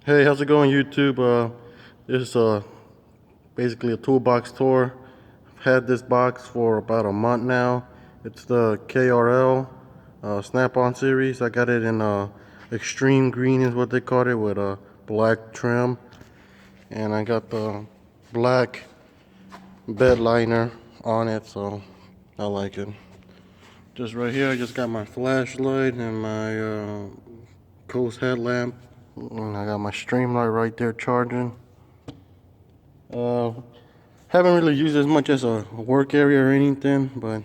Hey, how's it going, YouTube? This is basically a toolbox tour. I've had this box for about a month now. It's the KRL Snap-on series. I got it in extreme green is what they called it, with a black trim, and I got the black bed liner on it, so I like it. Just right here, I just got my flashlight and my Coast headlamp, and I got my stream light right there charging. Uh, haven't really used it as much as a work area or anything, but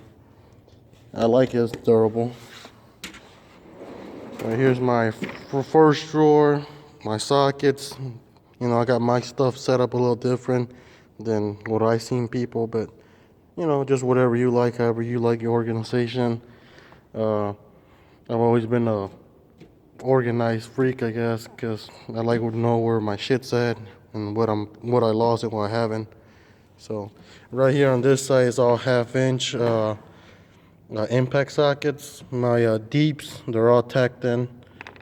I like it. It's durable. Right here's my first drawer, my sockets. You know, I got my stuff set up a little different than what I seen people, but you know, just whatever you like, however you like your organization. Uh, I've always been a organized freak, I guess, because I like to know where my shit's at and what I lost and what I haven't. So right here on this side is all half-inch impact sockets. My deeps, they're all tacked in.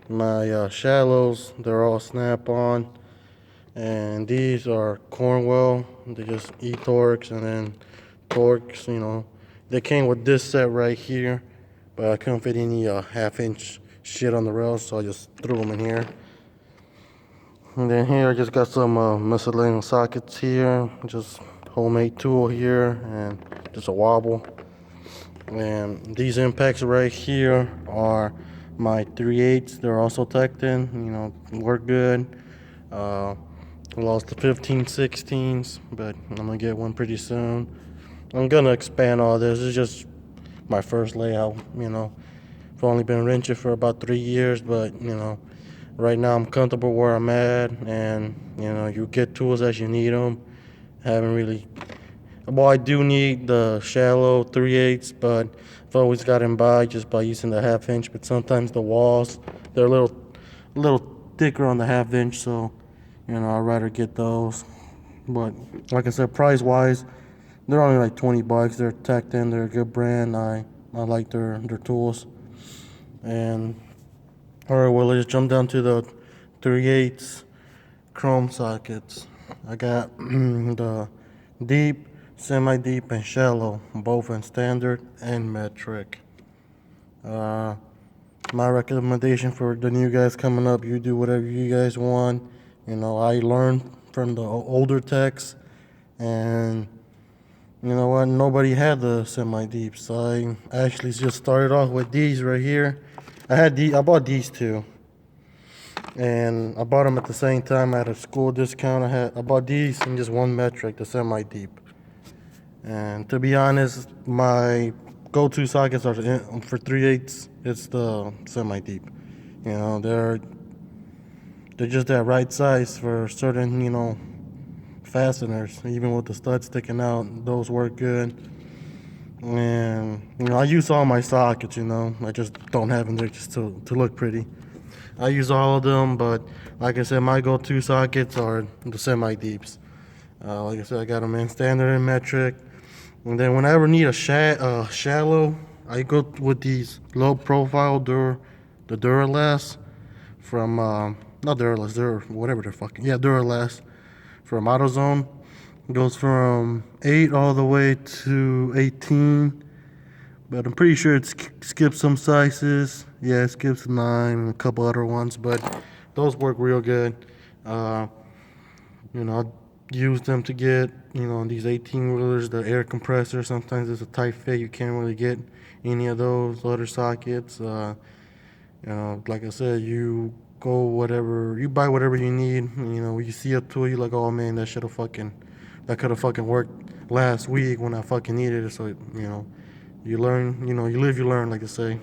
My shallows, they're all snap-on. And these are Cornwell. They just E-Torx and then Torx, you know. They came with this set right here, but I couldn't fit any half-inch shit on the rails, so I just threw them in here. And then here I just got some miscellaneous sockets here, just homemade tool here, and just a wobble. And these impacts right here are my 3/8. They're also tucked in, you know, work good. I lost the 15/16s, but I'm gonna get one pretty soon. I'm gonna expand all this. It's just my first layout, you know. I've only been wrenching for about 3 years, but you know, right now I'm comfortable where I'm at, and you know, you get tools as you need them. Haven't really. Well, I do need the shallow 3/8, but I've always gotten by just by using the half-inch. But sometimes the walls, they're a little thicker on the half-inch, so you know, I'd rather get those. But like I said, price-wise, they're only like $20. They're tacked in. They're a good brand. I like their tools. And all right, well, let's jump down to the 3/8 chrome sockets. I got the deep, semi-deep, and shallow, both in standard and metric. Uh, my recommendation for the new guys coming up, you do whatever you guys want. You know, I learned from the older techs, and you know what? Nobody had the semi-deep, so I actually just started off with these right here. I bought these two, and I bought them at the same time at a school discount. I bought these in just one metric, the semi-deep. And to be honest, my go-to sockets are for 3/8. It's the semi-deep. You know, they're just that right size for certain, you know, fasteners. Even with the studs sticking out, those work good. And you know, I use all my sockets. You know, I just don't have them there just to look pretty. I use all of them, but like I said, my go-to sockets are the semi-deeps. Like I said, I got them in standard and metric. And then when I ever need a shallow, I go with these low-profile the Duralast from not Duralast, whatever they're fucking, yeah, Duralast from AutoZone. It goes from 8 all the way to 18, but I'm pretty sure it skips some sizes. Yeah, it skips 9 and a couple other ones, but those work real good. Uh, you know, I use them to get, you know, these 18 wheelers, the air compressor. Sometimes it's a tight fit, you can't really get any of those other sockets. You know, like I said, you buy whatever you need. You know, when you see a tool, you're like, oh man, that could have fucking worked last week when I fucking needed it. So, you know, you learn, you know, you live, you learn, like they say.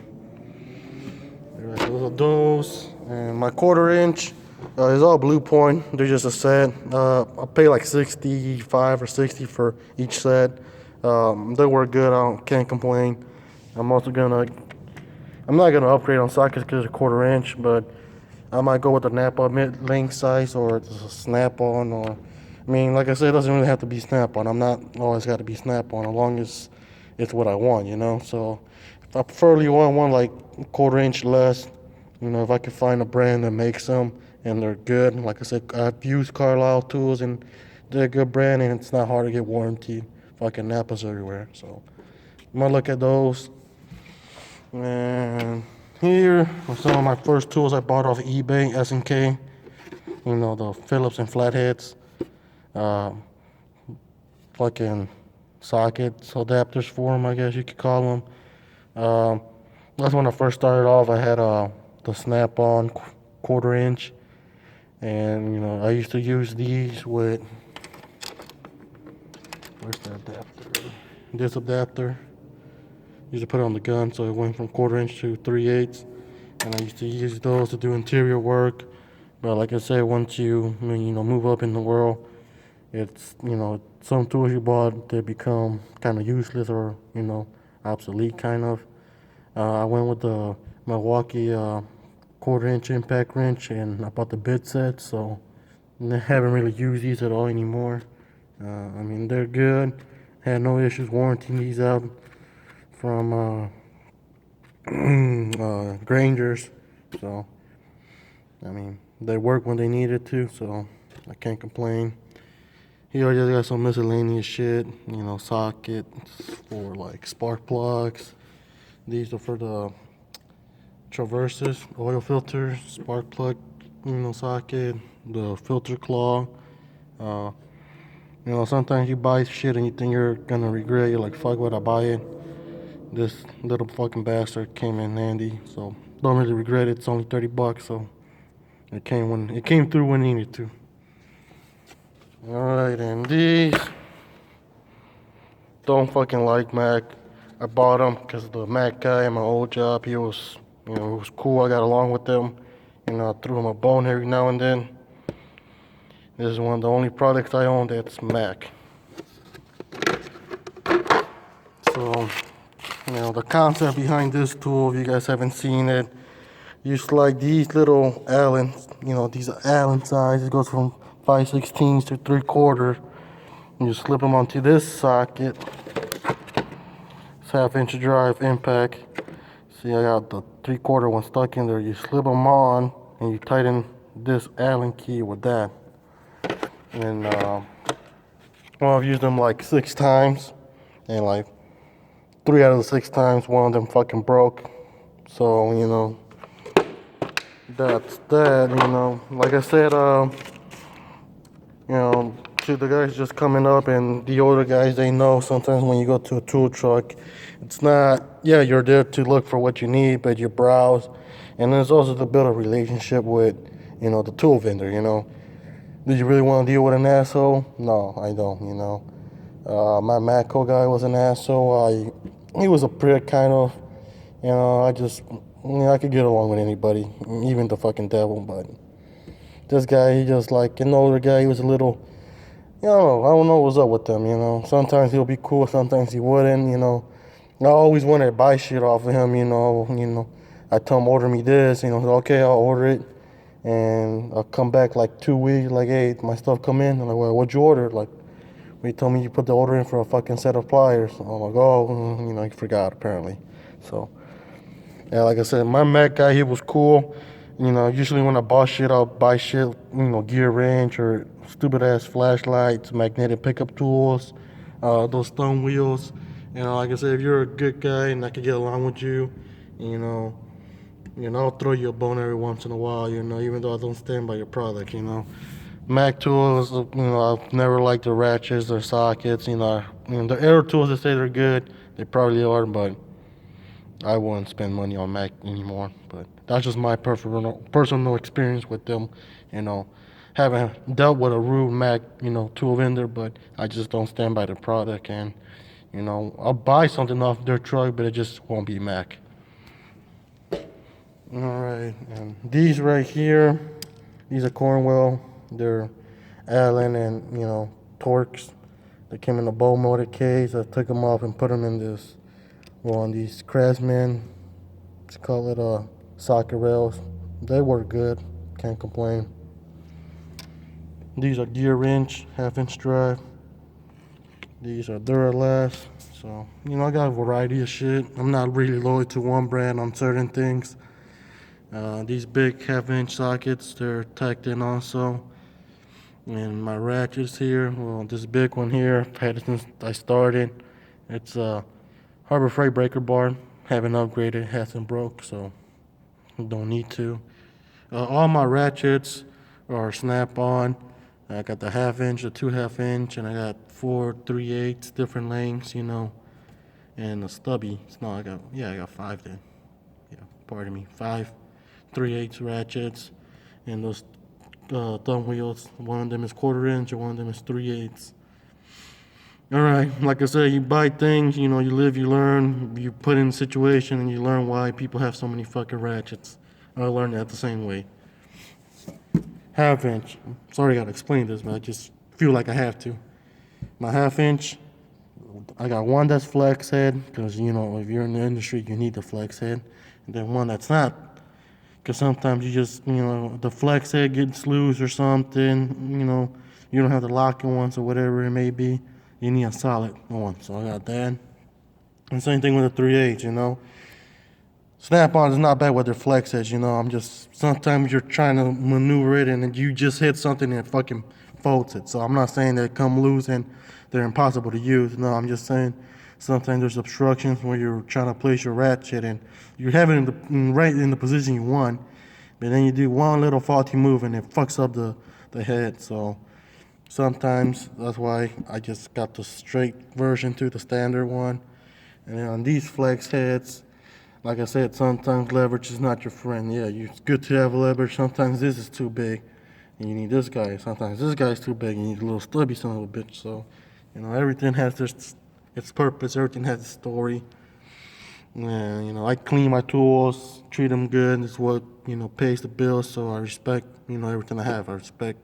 Right, those are those. And my 1/4 inch is all Blue Point. They're just a set. I pay like 65 or 60 for each set. They work good. Can't complain. I'm also gonna. I'm not gonna upgrade on sockets because it's a 1/4 inch, but I might go with the Napa mid-length size or just a snap-on. Or, I mean, like I said, it doesn't really have to be snap-on. I'm not always got to be snap-on, as long as it's what I want, you know. So if I preferably want one like 1/4 inch less, you know, if I could find a brand that makes them and they're good. Like I said, I've used Carlisle tools, and they're a good brand, and it's not hard to get warranty. Fucking Napa's everywhere. So I'm gonna look at those. And here are some of my first tools I bought off eBay, S&K. You know, the Phillips and flatheads. Uh, Fucking sockets, adapters for them, I guess you could call them. That's when I first started off. I had the snap-on quarter-inch, and you know I used to use these with where's the adapter? This adapter. Used to put it on the gun, so it went from quarter-inch to 3/8, and I used to use those to do interior work. But like I said, once you move up in the world, it's some tools you bought they become kind of useless or obsolete kind of. I went with the Milwaukee quarter-inch impact wrench, and I bought the bit set, so I haven't really used these at all anymore. I mean, they're good. Had no issues warranting these out from Grangers, so I mean, they work when they needed to, so I can't complain. Here I just got some miscellaneous shit, sockets for like spark plugs. These are for the traverses, oil filter, spark plug, socket, the filter claw. Uh, sometimes you buy shit and you think you're gonna regret. You're like, fuck, would I buy it? This little fucking bastard came in handy, so don't really regret it. It's only $30, so it came through when it needed to. All right, and these don't fucking like Mac. I bought them because the Mac guy in my old job, he was, he was cool. I got along with him. I threw him a bone every now and then. This is one of the only products I own that's Mac. So, the concept behind this tool, if you guys haven't seen it, you slide these little Allens, these are Allen size. It goes from 5/16 to 3/4. And you slip them onto this socket. It's 1/2-inch drive impact. See, I got the 3/4 one stuck in there. You slip them on and you tighten this Allen key with that. And I've used them like 6 times, and like 3 out of the 6 times, one of them fucking broke. So that's that. Like I said, to the guys just coming up and the older guys, they know sometimes when you go to a tool truck, it's not, you're there to look for what you need, but you browse. And there's also to build a relationship with, the tool vendor, Do you really want to deal with an asshole? No, I don't, My Matco guy was an asshole. He was a prick, kind of. I could get along with anybody, even the fucking devil, but this guy, he just like an older guy, he was a little, I don't know what's up with him, Sometimes he'll be cool, sometimes he wouldn't, I always wanted to buy shit off of him, I tell him, order me this, okay, I'll order it, and I'll come back like 2 weeks, like, hey, my stuff come in, I'm like, well, what'd you order? Like, he told me you put the order in for a fucking set of pliers. I'm like, oh, he forgot apparently, so. Yeah, like I said, my Mac guy, he was cool. Usually when I buy shit, I'll buy shit, gear wrench or stupid ass flashlights, magnetic pickup tools, those thumb wheels. Like I said, if you're a good guy and I can get along with you, I'll throw you a bone every once in a while, even though I don't stand by your product, Mac tools, I've never liked the ratchets or sockets, the air tools, they say they're good, they probably are, but I wouldn't spend money on Mac anymore, but that's just my personal experience with them. Haven't dealt with a rude Mac, tool vendor, but I just don't stand by the product, and I'll buy something off their truck, but it just won't be Mac. All right, and these right here, these are Cornwell. They're Allen and Torx. They came in a bow molded case. I took them off and put them in this. On these Craftsman, let's call it socket rails. They work good, can't complain. These are gear wrench, 1/2-inch drive. These are Duralast. So, I got a variety of shit. I'm not really loyal to one brand on certain things. These big half-inch sockets, they're tacked in also. And my ratchets here, well, this big one here, I've had it since I started. It's a Harbor Freight breaker bar. Haven't upgraded, hasn't broke, so don't need to. All my ratchets are snap-on. I got the half-inch, the 2.5 inch, and I got 4 3/8 different lengths, and a stubby. No, I got 5 then. Yeah, pardon me, 5 3/8 ratchets, and those thumb wheels. One of them is 1/4 inch, and one of them is 3/8. All right, like I said, you buy things, you live, you learn, you put in a situation, and you learn why people have so many fucking ratchets. I learned that the same way. Half-inch. Sorry I gotta explain this, but I just feel like I have to. My half-inch, I got one that's flex head, because, if you're in the industry, you need the flex head. And then one that's not, because sometimes you just, the flex head gets loose or something, you don't have the locking ones or whatever it may be. You need a solid one. So I got that. And same thing with the 3/8, Snap-on is not bad with their flex heads, sometimes you're trying to maneuver it and then you just hit something and it fucking folds it. So I'm not saying they come loose and they're impossible to use. No, I'm just saying sometimes there's obstructions where you're trying to place your ratchet and you have it right in the position you want, but then you do one little faulty move and it fucks up the head. So sometimes that's why I just got the straight version to the standard one. And then on these flex heads, like I said, sometimes leverage is not your friend. Yeah, it's good to have leverage. Sometimes this is too big, and you need this guy. Sometimes this guy's too big, and you need a little stubby son of a bitch. So, everything has its purpose. Everything has its story. And, I clean my tools, treat them good. It's what, pays the bills. So I respect, everything I have. I respect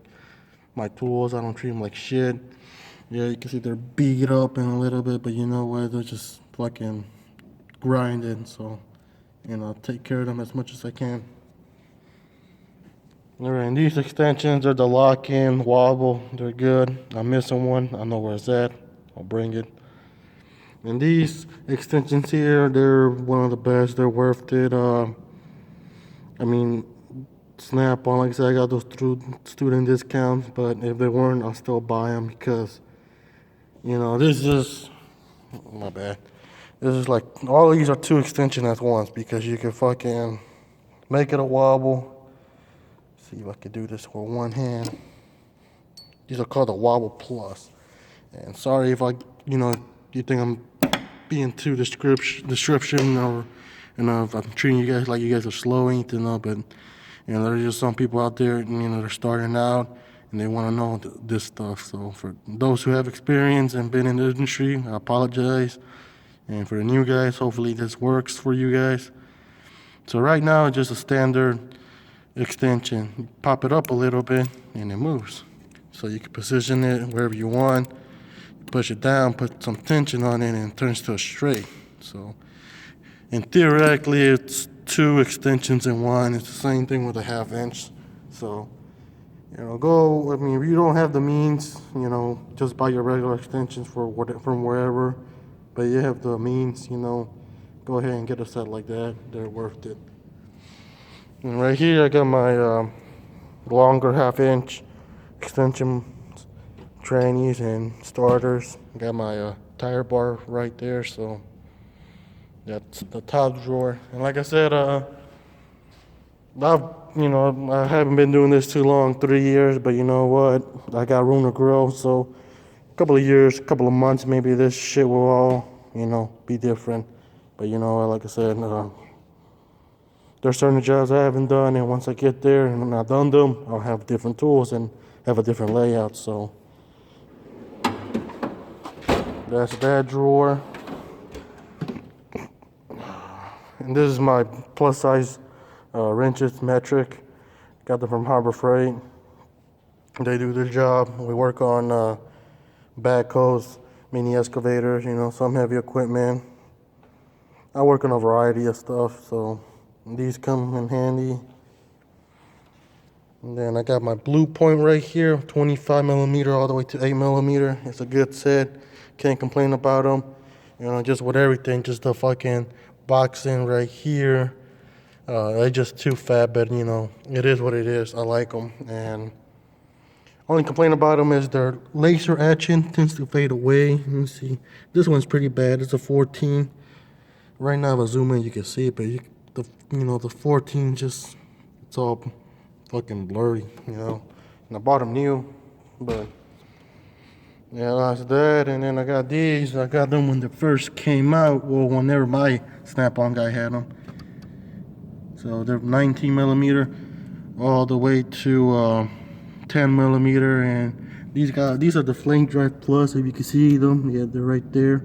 my tools. I don't treat them like shit. Yeah, you can see they're beat up in a little bit, but you know what? They're just fucking grinding. So, take care of them as much as I can. All right, and these extensions are the lock-in wobble. They're good. I'm missing one. I know where it's at. I'll bring it. And these extensions here, they're one of the best. They're worth it. Snap-on, like I said, I got those student discounts, but if they weren't, I'll still buy them because, this is, my bad. This is like, all of these are 2 extensions at once because you can fucking make it a wobble. See if I can do this with one hand. These are called the Wobble Plus. And sorry if you think I'm being too description or, if I'm treating you guys like you guys are slow, anything, but, there's just some people out there, they're starting out and they want to know this stuff. So for those who have experience and been in the industry, I apologize. And for the new guys, hopefully this works for you guys. So right now, it's just a standard extension. You pop it up a little bit, and it moves. So you can position it wherever you want. Push it down, put some tension on it, and it turns to a straight. So, and theoretically, it's 2 extensions in one. It's the same thing with a half-inch. So, if you don't have the means, just buy your regular extensions from wherever. But you have the means, go ahead and get a set like that. They're worth it. And right here, I got my longer half-inch extension trannies and starters. Got my tire bar right there, so that's the top drawer. And like I said, I haven't been doing this too long, 3 years, but you know what? I got room to grow, so a couple of years, couple of months, maybe this shit will all, be different. But like I said, there's certain jobs I haven't done, and once I get there and when I've done them, I'll have different tools and have a different layout. So that's that drawer. And this is my plus size wrenches, metric. Got them from Harbor Freight. They do their job. We work on backhoes, mini excavators, some heavy equipment. I work on a variety of stuff, so these come in handy. And then I got my blue point right here, 25 millimeter all the way to 8 millimeter. It's a good set. Can't complain about them. Just with everything, just the fucking boxing right here. They're just too fat, but you know, it is what it is. I like them, and only complaint about them is their laser etching tends to fade away. Let me see. This one's pretty bad. It's a 14. Right now, if I zoom in, you can see it, but the 14 just, it's all fucking blurry, you know. And I bought them new, but yeah, that's that. And then I got these. I got them when they first came out. Well, whenever my Snap-on guy had them. So they're 19 millimeter all the way to 10 millimeter, and these are the Flame Drive Plus. If you can see them, yeah, they're right there.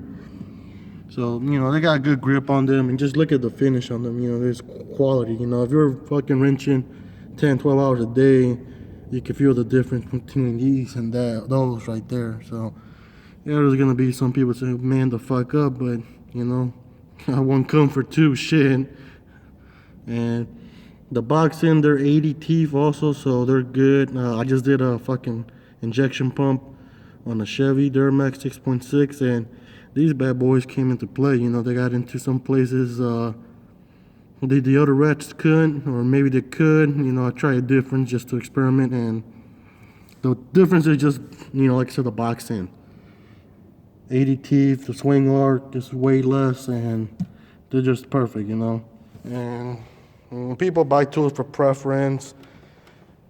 So you know they got good grip on them, and just look at the finish on them. You know, there's quality. You know, if you're fucking wrenching 10, 12 hours a day, you can feel the difference between these and those right there. So yeah, there's gonna be some people saying, "Man, the fuck up," but you know, I won't come for two shit. And the box in, they're 80 teeth also, so they're good. I just did a fucking injection pump on a Chevy Duramax 6.6, and these bad boys came into play. You know, they got into some places the other rats couldn't, or maybe they could. You know, I tried a difference just to experiment, and the difference is just, you know, like I said, the box in. 80 teeth, the swing arc is way less, and they're just perfect, you know. And people buy tools for preference,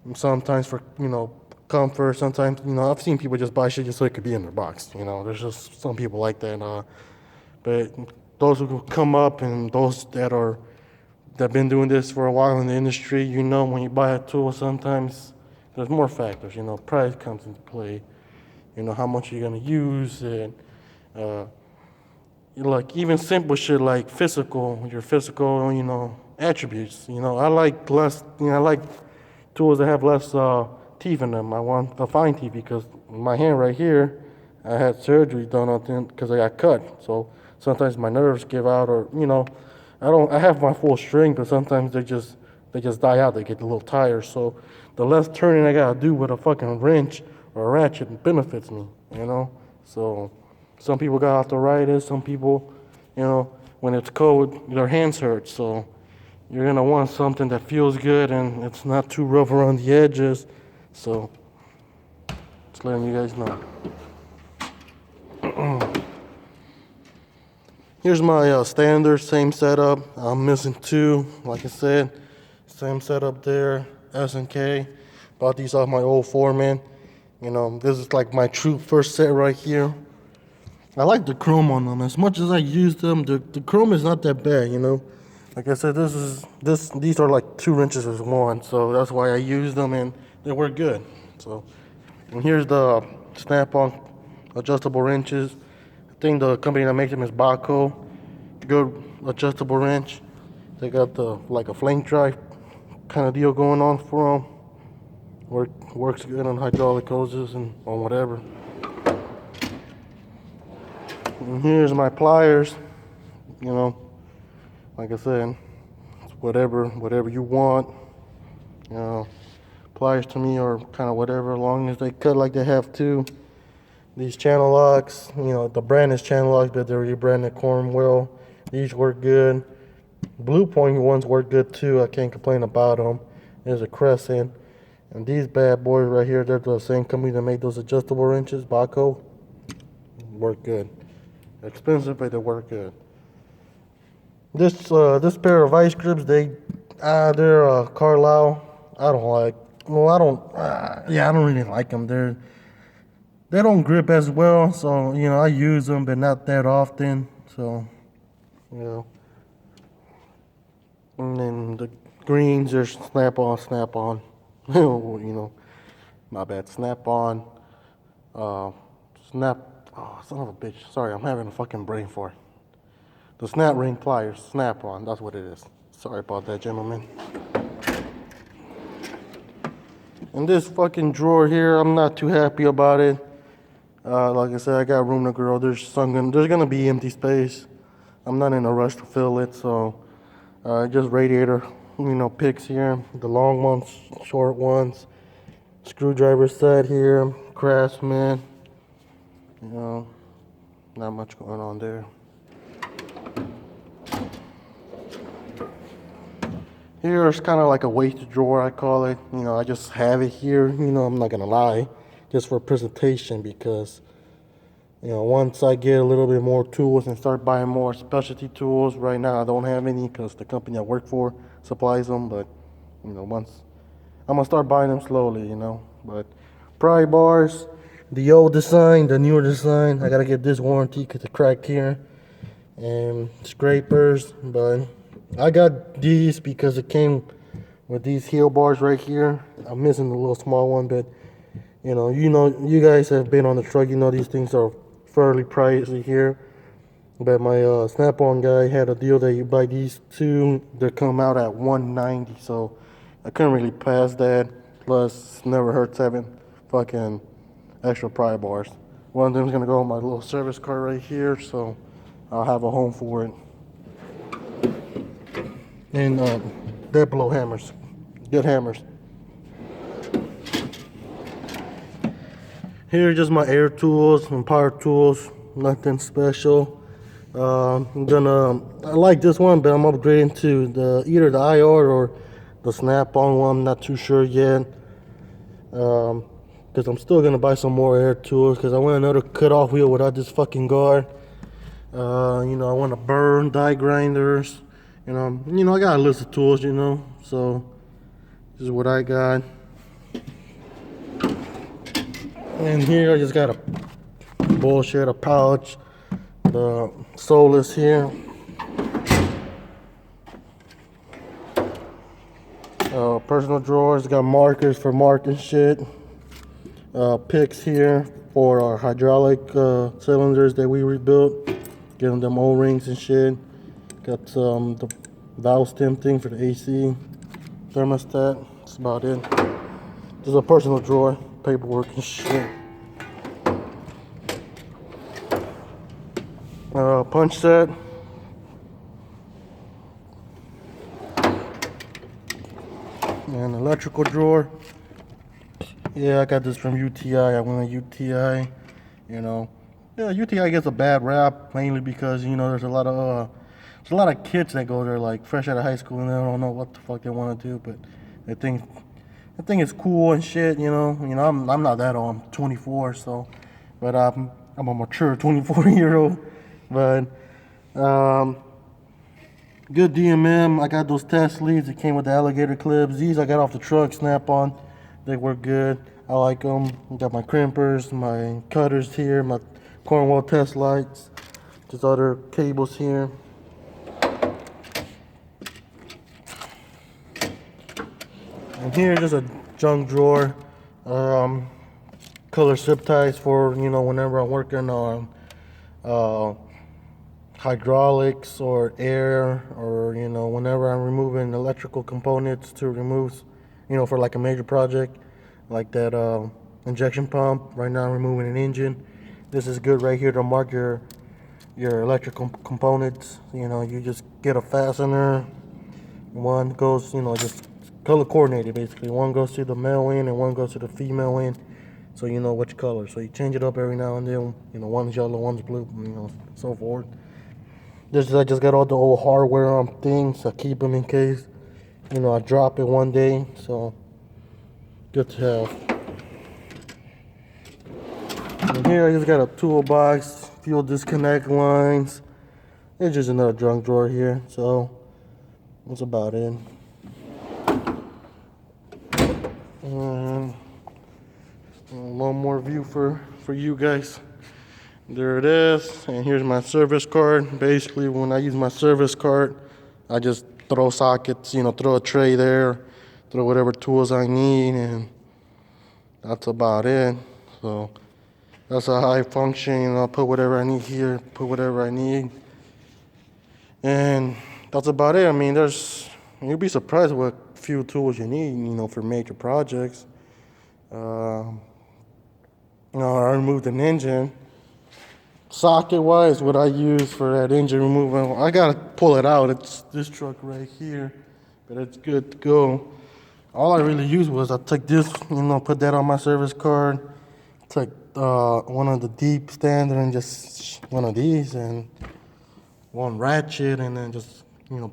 and sometimes for, you know, comfort. Sometimes, you know, I've seen people just buy shit just so it could be in their box. You know, there's just some people like that. But those who come up and those that have been doing this for a while in the industry, you know, when you buy a tool, sometimes there's more factors. You know, price comes into play. You know, how much you're gonna use, and like even simple shit like your physical, you know, attributes. You know, I like less. You know, I like tools that have less teeth in them. I want the fine teeth because my hand right here, I had surgery done on it because I got cut. So sometimes my nerves give out, or you know, I have my full strength, but sometimes they just die out. They get a little tired. So the less turning I gotta do with a fucking wrench or a ratchet benefits me. You know, so. Some people got arthritis. Some people, you know, when it's cold, their hands hurt. So you're gonna want something that feels good and it's not too rough around the edges. So just letting you guys know. Here's my standard, same setup. I'm missing two, like I said, same setup there. S&K. Bought these off my old foreman. You know, this is like my true first set right here. I like the chrome on them. As much as I use them, the chrome is not that bad, you know. Like I said, these are like 2 wrenches as one, so that's why I use them and they work good. So, and here's the Snap-on adjustable wrenches. I think the company that makes them is Baco. Good adjustable wrench. They got the like a flame drive kind of deal going on for them. Works good on hydraulic hoses and on whatever. And here's my pliers. You know, like I said, it's whatever you want. You know, pliers to me are kind of whatever, as long as they cut like they have to. These channel locks, you know, the brand is channel locks, but they're rebranded Cornwell. These work good. Blue Point ones work good too. I can't complain about them. There's a Crescent. And these bad boys right here, they're the same company that made those adjustable wrenches, Baco. Work good. Expensive, but they work good. This pair of vice grips, they're Carlisle. I don't like. Well, I don't really like them. They don't grip as well, so you know I use them, but not that often. So, you know. And then the greens are Snap-on. You know, my bad. Snap-on. Snap. Oh, son of a bitch. Sorry, I'm having a fucking brain fart. The snap ring pliers, Snap-on. That's what it is. Sorry about that, gentlemen. And this fucking drawer here, I'm not too happy about it. Like I said, I got room to grow. There's gonna be empty space. I'm not in a rush to fill it, so just radiator, you know, picks here. The long ones, short ones. Screwdriver set here. Craftsman. You know, not much going on there. Here it's kind of like a waste drawer, I call it. You know, I just have it here. You know, I'm not gonna lie, just for presentation because, you know, once I get a little bit more tools and start buying more specialty tools, right now I don't have any because the company I work for supplies them. But, you know, once I'm gonna start buying them slowly, you know. But pry bars, the old design, the newer design, I gotta get this warranty because it's cracked here. And scrapers, but I got these because it came with these heel bars right here. I'm missing the little small one, but you guys have been on the truck. You know these things are fairly pricey here. But my Snap-on guy had a deal that you buy these two, they come out at $190. So I couldn't really pass that. Plus, never hurts having fucking extra pry bars. One of them's gonna go on my little service car right here, so I'll have a home for it. And dead blow hammers, good hammers. Here are just my air tools and power tools, nothing special. I like this one, but I'm upgrading to either the IR or the Snap-on one. I'm not too sure yet. Because I'm still gonna buy some more air tools because I want another cut-off wheel without this fucking guard. I want to burn die grinders. I got a list of tools, so this is what I got. And here I just got a pouch. The Solus here. Personal drawers, got markers for marking shit. Picks here for our hydraulic cylinders that we rebuilt. Getting them O-rings and shit. Got the valve stem thing for the AC thermostat. That's about it. Just a personal drawer, paperwork and shit. Punch set. And electrical drawer. Yeah, I got this from UTI. I went to UTI. UTI gets a bad rap mainly because there's a lot of kids that go there like fresh out of high school and they don't know what the fuck they want to do, but they think it's cool and shit. I'm not that old. I'm 24, so, but I'm a mature 24-year-old. But good DMM. I got those test leads that came with the alligator clips. These I got off the truck, Snap-on. They work good. I like them. Got my crimpers, my cutters here, my Cornwall test lights. Just other cables here. And here, just a junk drawer. Color zip ties for whenever I'm working on hydraulics or air, or whenever I'm removing electrical components to remove, for like a major project like that injection pump. Right now I'm removing an engine. This is good right here to mark your electrical components. You just get a fastener. One goes, just color coordinated basically. One goes to the male end and one goes to the female end, so you know which color. So you change it up every now and then. One's yellow, one's blue, so forth. I just got all the old hardware things. I keep them in case I drop it one day. So good to have. And here I just got a toolbox, fuel disconnect lines. It's just another junk drawer here. So that's about it. And one more view for you guys. There it is. And here's my service card. Basically, when I use my service card, I just throw sockets, throw a tray there, throw whatever tools I need, and that's about it. So that's a high function. Put whatever I need here, put whatever I need. And that's about it. I mean, you'll be surprised what few tools you need, for major projects. I removed an engine. Socket wise, what I use for that engine removal, I gotta pull it out. It's this truck right here, but it's good to go. All I really used was I took this, put that on my service card, took one of the deep standard and just one of these and one ratchet, and then just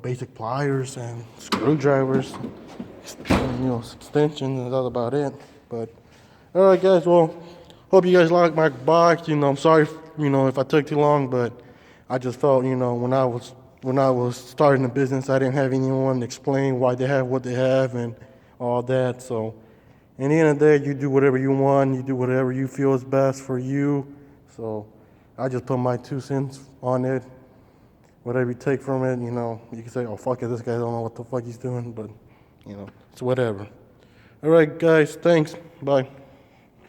basic pliers and screwdrivers, extensions, and that's about it. But all right, guys. Well, hope you guys like my box. I'm sorry, if I took too long, but I just felt, when I was starting the business, I didn't have anyone to explain why they have what they have and all that. So, in the end of the day, you do whatever you want. You do whatever you feel is best for you. So, I just put my 2 cents on it. Whatever you take from it, you can say, "Oh fuck it, this guy don't know what the fuck he's doing," but it's whatever. All right, guys. Thanks. Bye.